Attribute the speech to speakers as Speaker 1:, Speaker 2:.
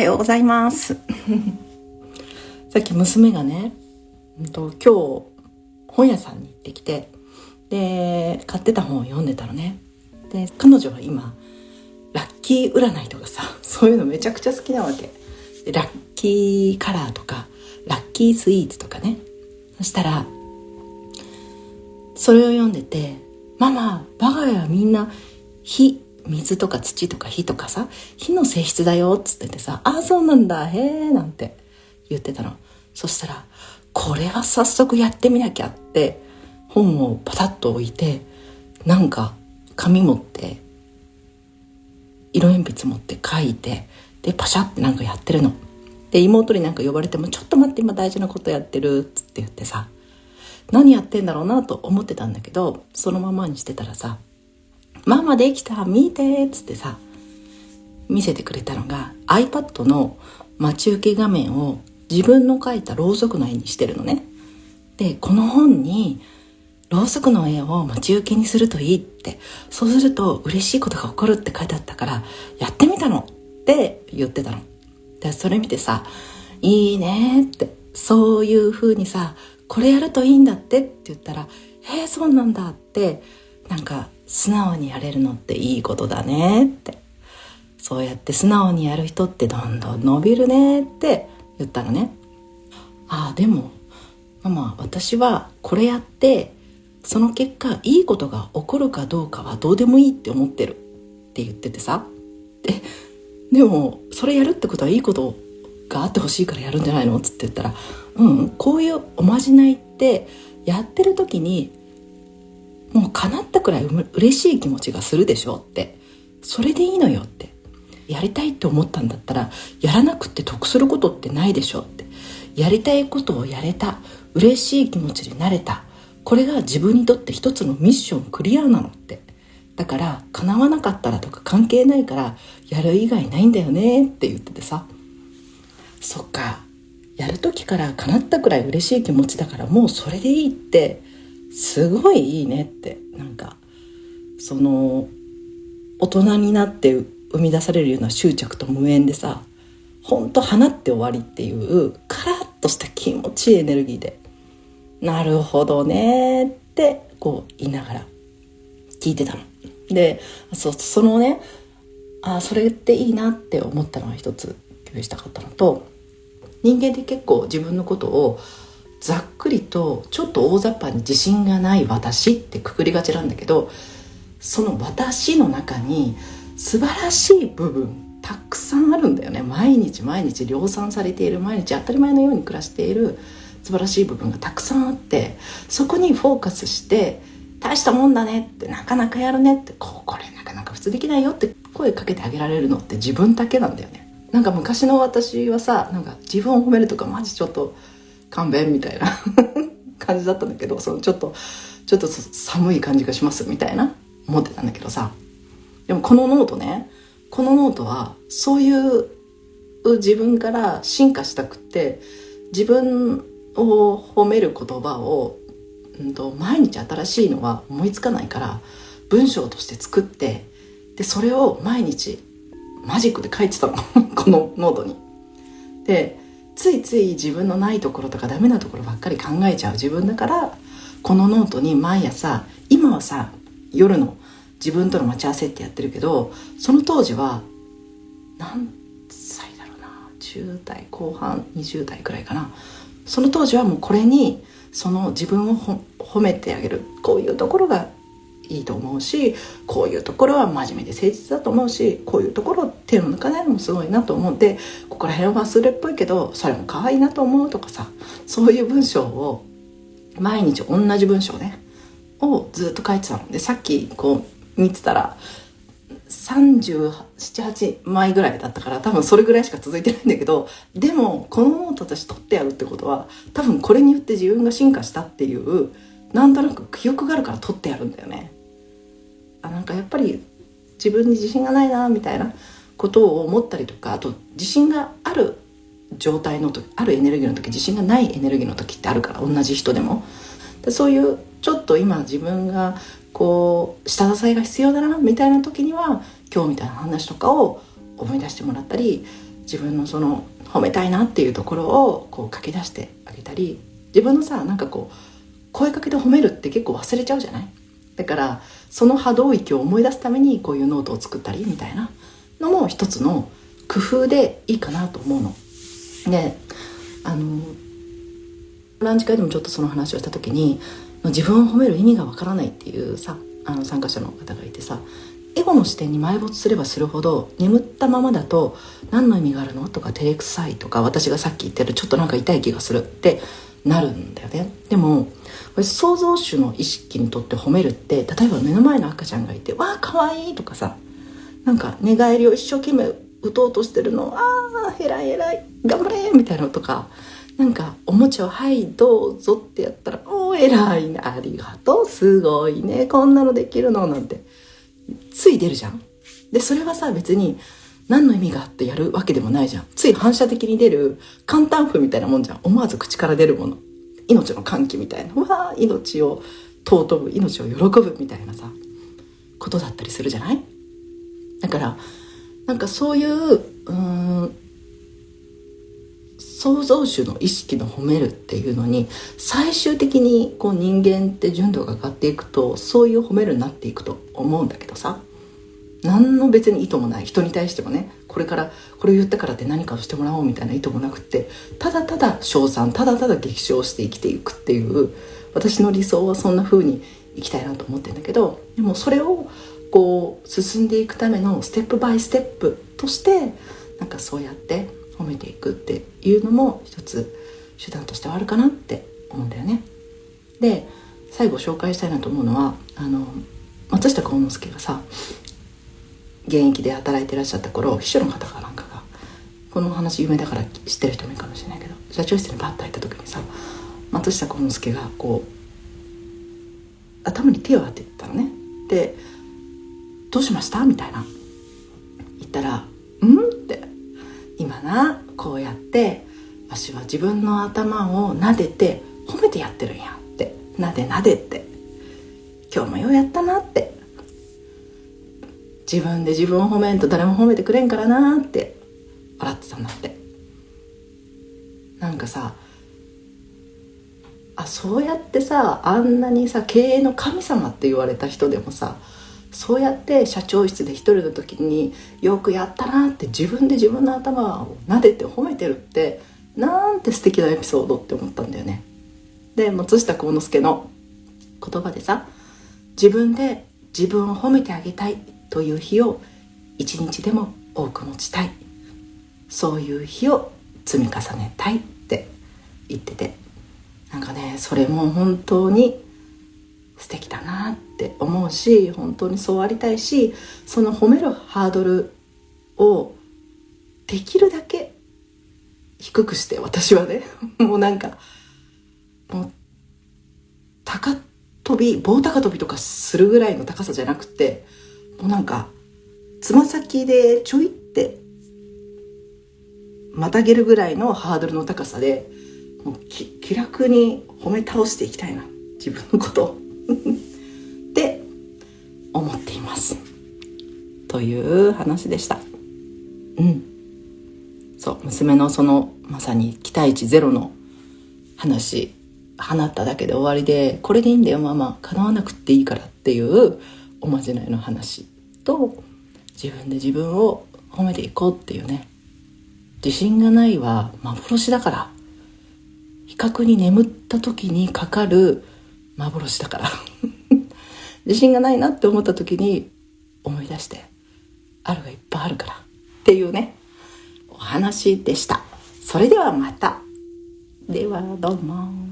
Speaker 1: はようございますさっき娘がね、今日本屋さんに行ってきて、で買ってた本を読んでたのね。で彼女は今ラッキー占いとかさ、そういうのめちゃくちゃ好きなわけで、ラッキーカラーとかラッキースイーツとかね。そしたらそれを読んでて、ママ我が家はみんな火、水とか土とか火とかさ、火の性質だよっつっててさ、ああそうなんだへえなんて言ってたの。そしたらこれは早速やってみなきゃって本をパタッと置いて、なんか紙持って色鉛筆持って書いて、でパシャってなんかやってるので、妹になんか呼ばれても、ちょっと待って今大事なことやってるっつって言ってさ、何やってんだろうなと思ってたんだけど、そのままにしてたらさ、ママできた見てっつってさ見せてくれたのが iPad の待ち受け画面を自分の描いたろうそくの絵にしてるのね。でこの本にろうそくの絵を待ち受けにするといいって、そうすると嬉しいことが起こるって書いてあったからやってみたのって言ってたの。でそれ見てさ、いいねって、そういう風にさこれやるといいんだってって言ったら、そうなんだって、なんか素直にやれるのっていいことだねって、そうやって素直にやる人ってどんどん伸びるねって言ったのね。でもママ、私はこれやってその結果いいことが起こるかどうかはどうでもいいって思ってるって言っててさ、でもそれやるってことはいいことがあってほしいからやるんじゃないのっつって言ったら、こういうおまじないってやってる時にもう叶ったくらい嬉しい気持ちがするでしょって、それでいいのよって、やりたいって思ったんだったらやらなくて得することってないでしょって、やりたいことをやれた、嬉しい気持ちになれた、これが自分にとって一つのミッションクリアなのって、だから叶わなかったらとか関係ないからやる以外ないんだよねって言っててさ、そっか、やる時から叶ったくらい嬉しい気持ちだからもうそれでいいってすごいいいねって、なんかその大人になって生み出されるような執着と無縁でさ、ほんと放って終わりっていうカラッとした気持ちいいエネルギーで、なるほどねってこう言いながら聞いてたので、そのね、それっていいなって思ったのは一つ共有したかったのと、人間って結構自分のことをざっくりとちょっと大雑把に自信がない私ってくくりがちなんだけど、その私の中に素晴らしい部分たくさんあるんだよね。毎日毎日量産されている、毎日当たり前のように暮らしている素晴らしい部分がたくさんあって、そこにフォーカスして大したもんだねって、なかなかやるねって、これなかなか普通できないよって声かけてあげられるのって自分だけなんだよね。なんか昔の私はさ、なんか自分を褒めるとかマジちょっと勘弁みたいな感じだったんだけど、そのちょっと寒い感じがしますみたいな思ってたんだけどさ、でもこのノートはそういう自分から進化したくって、自分を褒める言葉を、毎日新しいのは思いつかないから文章として作って、でそれを毎日マジックで書いてたのこのノートに。でついつい自分のないところとかダメなところばっかり考えちゃう自分だから、このノートに毎朝、今はさ夜の自分との待ち合わせってやってるけど、その当時は何歳だろうな、10代後半20代くらいかな。その当時はもうこれにその自分を褒めてあげる、こういうところがいいと思うし、こういうところは真面目で誠実だと思うし、こういうところ手を抜かないのもすごいなと思って、ここら辺は忘れっぽいけどそれも可愛いなと思うとかさ、そういう文章を毎日同じ文章ねをずっと書いてたので、さっきこう見てたら37、8枚ぐらいだったから、多分それぐらいしか続いてないんだけど、でもこのノート私取ってやるってことは、多分これによって自分が進化したっていうなんとなく記憶があるから取ってやるんだよね。なんかやっぱり自分に自信がないなみたいなことを思ったりとか、あと自信がある状態の時、あるエネルギーの時、自信がないエネルギーの時ってあるから、同じ人でも。でそういうちょっと今自分がこう下支えが必要だなみたいな時には、今日みたいな話とかを思い出してもらったり、自分のその褒めたいなっていうところをこう書き出してあげたり、自分のさなんかこう声かけで褒めるって結構忘れちゃうじゃない。だからその波動域を思い出すためにこういうノートを作ったりみたいなのも一つの工夫でいいかなと思うので、ランチ会でもちょっとその話をした時に、自分を褒める意味がわからないっていうさ参加者の方がいてさ、エゴの視点に埋没すればするほど眠ったままだと何の意味があるのとか照れくさいとか、私がさっき言ってるちょっとなんか痛い気がするってなるんだよね。でもこれ創造主の意識にとって褒めるって、例えば目の前の赤ちゃんがいてわあかわいいとかさ、なんか寝返りを一生懸命打とうとしてるのをああ偉い偉い頑張れみたいなのとか、なんかおもちゃをはいどうぞってやったらおー偉いねありがとうすごいねこんなのできるのなんてつい出るじゃん。でそれはさ別に何の意味があってやるわけでもないじゃん。つい反射的に出る簡単符みたいなもんじゃん。思わず口から出るもの、命の歓喜みたいな、わー命を尊ぶ命を喜ぶみたいなさことだったりするじゃない。だからなんかそういう創造主の意識の褒めるっていうのに最終的にこう人間って純度が上がっていくとそういう褒めるになっていくと思うんだけどさ、何の別に意図もない、人に対してもねこれからこれを言ったからって何かをしてもらおうみたいな意図もなくって、ただただ称賛ただただ激賞して生きていくっていう、私の理想はそんな風に生きたいなと思ってるんだけど、でもそれをこう進んでいくためのステップバイステップとしてなんかそうやって褒めていくっていうのも一つ手段としてはあるかなって思うんだよね。で最後紹介したいなと思うのは松下幸之助がさ現役で働いていらっしゃった頃、秘書の方かなんかが、この話有名だから知ってる人もいるかもしれないけど、社長室にバッと入った時にさ松下幸之助がこう頭に手を当てたのね。でどうしましたみたいな言ったらって今なこうやってわしは自分の頭を撫でて褒めてやってるんやって、撫で撫でって今日もようやったなって、自分で自分を褒めんと誰も褒めてくれんからなって笑ってたんだって。なんかさそうやってさあんなにさ経営の神様って言われた人でもさそうやって社長室で一人の時によくやったなって自分で自分の頭を撫でて褒めてるってなんて素敵なエピソードって思ったんだよね。で松下幸之助の言葉でさ、自分で自分を褒めてあげたいという日を一日でも多く持ちたい、そういう日を積み重ねたいって言ってて、なんかねそれも本当に素敵だなって思うし、本当にそうありたいし、その褒めるハードルをできるだけ低くして、私はねもうなんかもう高跳び棒高跳びとかするぐらいの高さじゃなくて、もうなんかつま先でちょいってまたげるぐらいのハードルの高さでもう気楽に褒め倒していきたいな自分のことをって思っていますという話でした。そう娘のそのまさに期待値ゼロの話放っただけで終わりで、これでいいんだよママ叶わなくっていいからっていうおまじないの話と、自分で自分を褒めていこうっていうね、自信がないは幻だから、比較に眠った時にかかる幻だから自信がないなって思った時に思い出してあるがいっぱいあるからっていうねお話でした。それではまた。ではどうも。